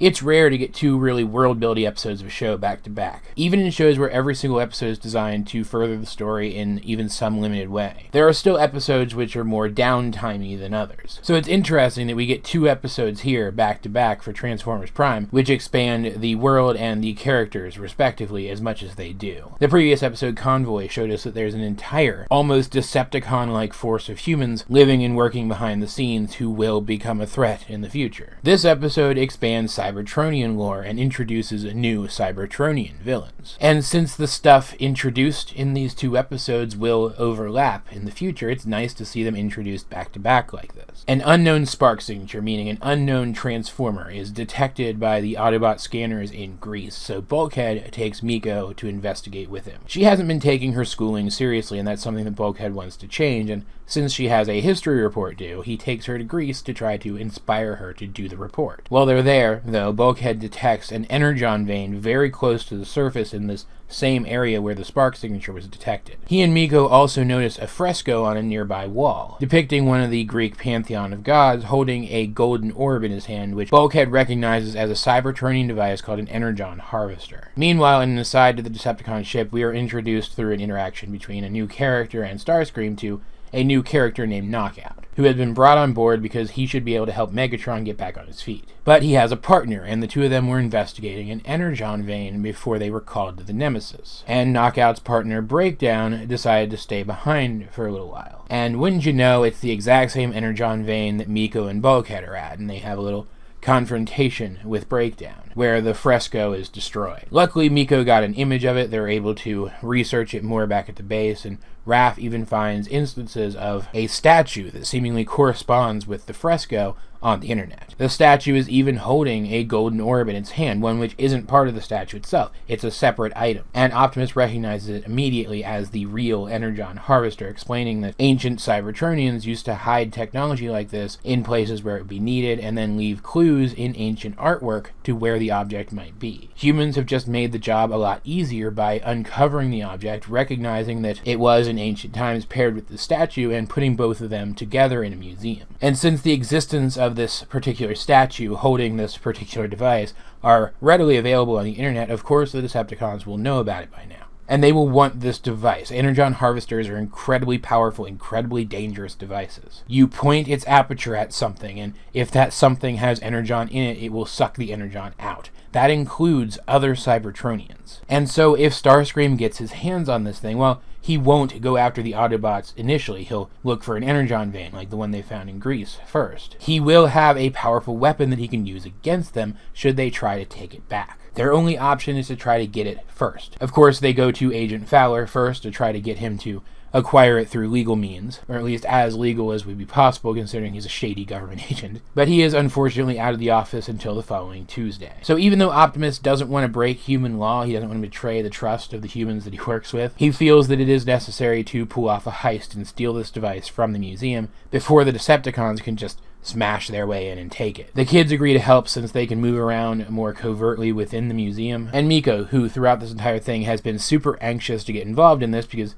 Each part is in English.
It's rare to get two really world-building episodes of a show back-to-back, even in shows where every single episode is designed to further the story in even some limited way. There are still episodes which are more downtimey than others. So it's interesting that we get two episodes here back-to-back for Transformers Prime, which expand the world and the characters, respectively, as much as they do. The previous episode, Convoy, showed us that there's an entire, almost Decepticon-like force of humans living and working behind the scenes who will become a threat in the future. This episode expands Cybertronian lore and introduces new Cybertronian villains. And since the stuff introduced in these two episodes will overlap in the future, it's nice to see them introduced back-to-back like this. An unknown spark signature, meaning an unknown transformer, is detected by the Autobot scanners in Greece, so Bulkhead takes Miko to investigate with him. She hasn't been taking her schooling seriously, and that's something that Bulkhead wants to change, and since she has a history report due, he takes her to Greece to try to inspire her to do the report. While they're there, though, Bulkhead detects an energon vein very close to the surface in this same area where the spark signature was detected. He and Miko also notice a fresco on a nearby wall, depicting one of the Greek pantheon of gods holding a golden orb in his hand, which Bulkhead recognizes as a Cybertronian device called an energon harvester. Meanwhile, in an aside to the Decepticon ship, we are introduced through an interaction between a new character and Starscream to a new character named Knockout, who had been brought on board because he should be able to help Megatron get back on his feet. But he has a partner, and the two of them were investigating an energon vein before they were called to the Nemesis. And Knockout's partner, Breakdown, decided to stay behind for a little while. And wouldn't you know, it's the exact same energon vein that Miko and Bulkhead are at, and they have a little confrontation with Breakdown, where the fresco is destroyed. Luckily, Miko got an image of it. They're able to research it more back at the base, and Raph even finds instances of a statue that seemingly corresponds with the fresco on the internet. The statue is even holding a golden orb in its hand, one which isn't part of the statue itself. It's a separate item. And Optimus recognizes it immediately as the real energon harvester, explaining that ancient Cybertronians used to hide technology like this in places where it would be needed and then leave clues in ancient artwork to where the object might be. Humans have just made the job a lot easier by uncovering the object, recognizing that it was in ancient times paired with the statue, and putting both of them together in a museum. And since the existence of this particular statue holding this particular device are readily available on the internet, of course the Decepticons will know about it by now. And they will want this device. Energon harvesters are incredibly powerful, incredibly dangerous devices. You point its aperture at something, and if that something has energon in it, it will suck the energon out. That includes other Cybertronians. And so if Starscream gets his hands on this thing, well, he won't go after the Autobots initially. He'll look for an energon vein, like the one they found in Greece, first. He will have a powerful weapon that he can use against them should they try to take it back. Their only option is to try to get it first. Of course, they go to Agent Fowler first to try to get him to acquire it through legal means, or at least as legal as would be possible considering he's a shady government agent. But he is unfortunately out of the office until the following Tuesday. So even though Optimus doesn't want to break human law, he doesn't want to betray the trust of the humans that he works with, he feels that it is necessary to pull off a heist and steal this device from the museum before the Decepticons can just smash their way in and take it. The kids agree to help since they can move around more covertly within the museum, and Miko, who throughout this entire thing has been super anxious to get involved in this because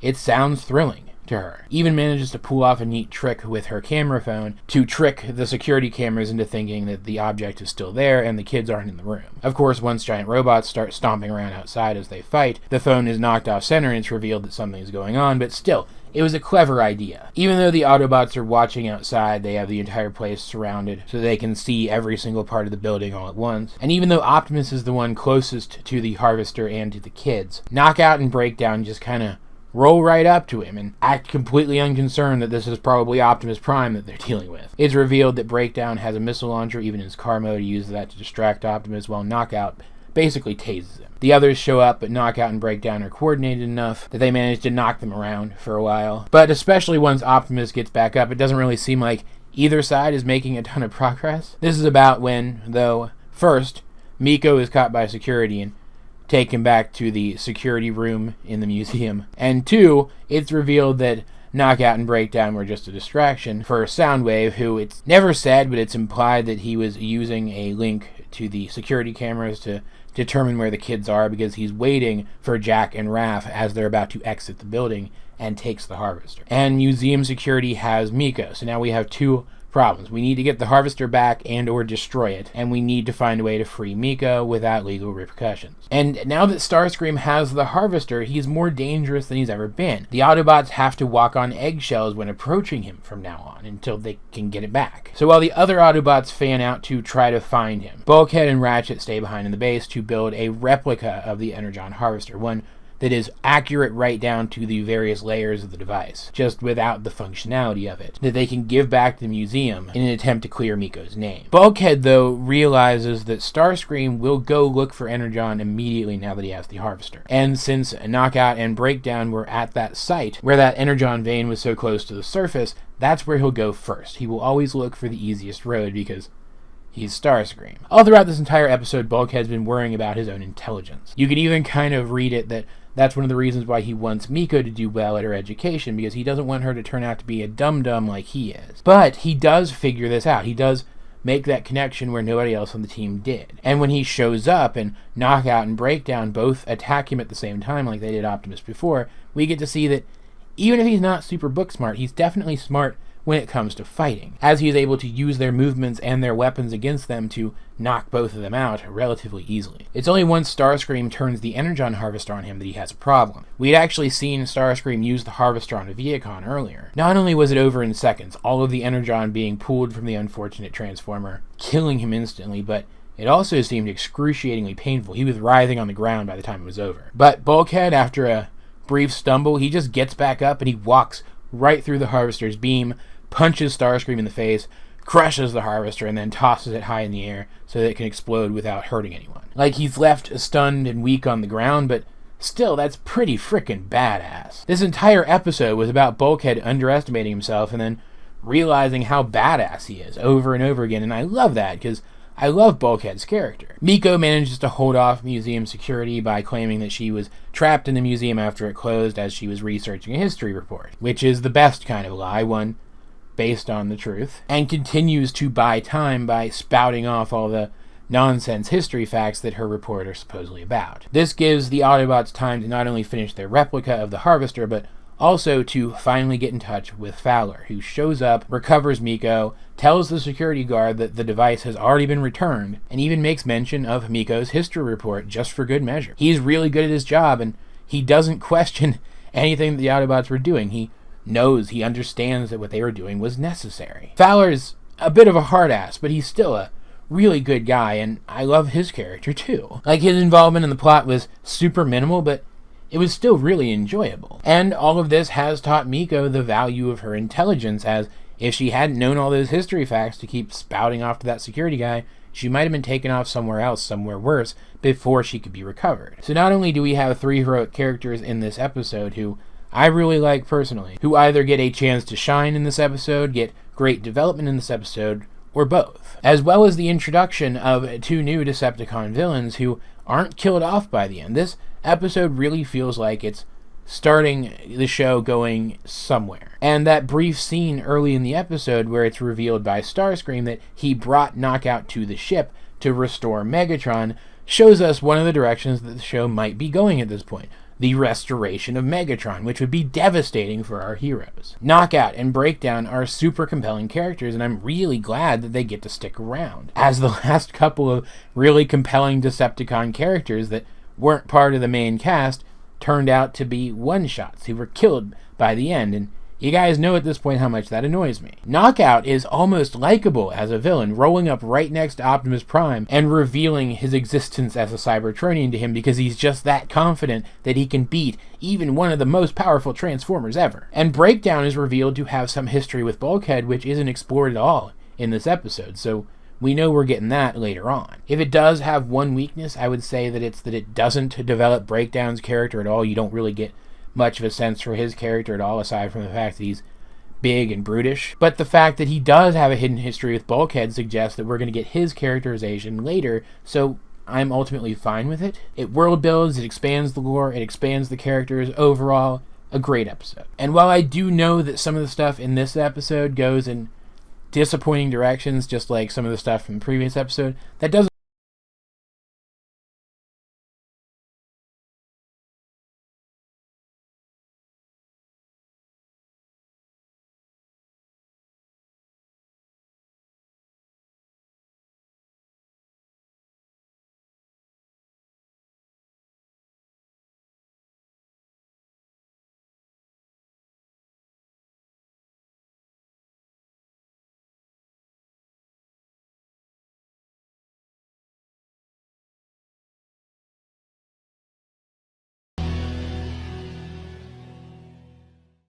it sounds thrilling to her, even manages to pull off a neat trick with her camera phone to trick the security cameras into thinking that the object is still there and the kids aren't in the room. Of course, once giant robots start stomping around outside as they fight, the phone is knocked off center and it's revealed that something is going on, but still, it was a clever idea. Even though the Autobots are watching outside, they have the entire place surrounded so they can see every single part of the building all at once. And even though Optimus is the one closest to the Harvester and to the kids, Knockout and Breakdown just kind of roll right up to him and act completely unconcerned that this is probably Optimus Prime that they're dealing with. It's revealed that Breakdown has a missile launcher even in his car mode. He uses that to distract Optimus while Knockout basically tases him. The others show up, but Knockout and Breakdown are coordinated enough that they manage to knock them around for a while. But especially once Optimus gets back up, it doesn't really seem like either side is making a ton of progress. This is about when, though, first, Miko is caught by security and taken back to the security room in the museum. And two, it's revealed that Knockout and Breakdown were just a distraction for Soundwave, who it's never said, but it's implied that he was using a link to the security cameras to determine where the kids are because he's waiting for Jack and Raph as they're about to exit the building and takes the Harvester. And museum security has Miko, so now we have two problems. We need to get the Harvester back and or destroy it, and we need to find a way to free Miko without legal repercussions. And now that Starscream has the Harvester, he's more dangerous than he's ever been. The Autobots have to walk on eggshells when approaching him from now on until they can get it back. So while the other Autobots fan out to try to find him, Bulkhead and Ratchet stay behind in the base to build a replica of the Energon Harvester, one that is accurate right down to the various layers of the device, just without the functionality of it, that they can give back to the museum in an attempt to clear Miko's name. Bulkhead, though, realizes that Starscream will go look for Energon immediately now that he has the Harvester. And since Knockout and Breakdown were at that site, where that Energon vein was so close to the surface, that's where he'll go first. He will always look for the easiest road because he's Starscream. All throughout this entire episode, Bulkhead's been worrying about his own intelligence. You could even kind of read it that that's one of the reasons why he wants Miko to do well at her education, because he doesn't want her to turn out to be a dum-dum like he is. But he does figure this out. He does make that connection where nobody else on the team did. And when he shows up and Knockout and Breakdown both attack him at the same time like they did Optimus before, we get to see that even if he's not super book smart, he's definitely smart when it comes to fighting, as he is able to use their movements and their weapons against them to knock both of them out relatively easily. It's only once Starscream turns the Energon Harvester on him that he has a problem. We had actually seen Starscream use the Harvester on a Viacon earlier. Not only was it over in seconds, all of the Energon being pulled from the unfortunate Transformer, killing him instantly, but it also seemed excruciatingly painful. He was writhing on the ground by the time it was over. But Bulkhead, after a brief stumble, he just gets back up and he walks right through the Harvester's beam, punches Starscream in the face, crushes the Harvester, and then tosses it high in the air so that it can explode without hurting anyone. Like, he's left stunned and weak on the ground, but still, that's pretty frickin' badass. This entire episode was about Bulkhead underestimating himself and then realizing how badass he is over and over again, and I love that, because I love Bulkhead's character. Miko manages to hold off museum security by claiming that she was trapped in the museum after it closed as she was researching a history report, which is the best kind of lie, one based on the truth, and continues to buy time by spouting off all the nonsense history facts that her report are supposedly about. This gives the Autobots time to not only finish their replica of the Harvester, but also to finally get in touch with Fowler, who shows up, recovers Miko, tells the security guard that the device has already been returned, and even makes mention of Miko's history report just for good measure. He's really good at his job, and he doesn't question anything that the Autobots were doing. He knows, he understands that what they were doing was necessary. Fowler's a bit of a hard ass, but he's still a really good guy, and I love his character too. Like, his involvement in the plot was super minimal, but it was still really enjoyable. And all of this has taught Miko the value of her intelligence, as if she hadn't known all those history facts to keep spouting off to that security guy, she might have been taken off somewhere else, somewhere worse, before she could be recovered. So not only do we have 3 heroic characters in this episode who I really like personally, who either get a chance to shine in this episode, get great development in this episode, or both. As well as the introduction of 2 new Decepticon villains who aren't killed off by the end. This episode really feels like it's starting the show going somewhere. And that brief scene early in the episode where it's revealed by Starscream that he brought Knockout to the ship to restore Megatron shows us one of the directions that the show might be going at this point. The restoration of Megatron, which would be devastating for our heroes. Knockout and Breakdown are super compelling characters, and I'm really glad that they get to stick around, as the last couple of really compelling Decepticon characters that weren't part of the main cast turned out to be one-shots who were killed by the end, and you guys know at this point how much that annoys me. Knockout is almost likable as a villain, rolling up right next to Optimus Prime and revealing his existence as a Cybertronian to him because he's just that confident that he can beat even one of the most powerful Transformers ever. And Breakdown is revealed to have some history with Bulkhead, which isn't explored at all in this episode, so we know we're getting that later on. If it does have one weakness, I would say that it's that it doesn't develop Breakdown's character at all. You don't really get much of a sense for his character at all, aside from the fact that he's big and brutish. But the fact that he does have a hidden history with Bulkhead suggests that we're going to get his characterization later, so I'm ultimately fine with it. It world builds, it expands the lore, it expands the characters. Overall, a great episode. And while I do know that some of the stuff in this episode goes in disappointing directions, just like some of the stuff from the previous episode, that doesn't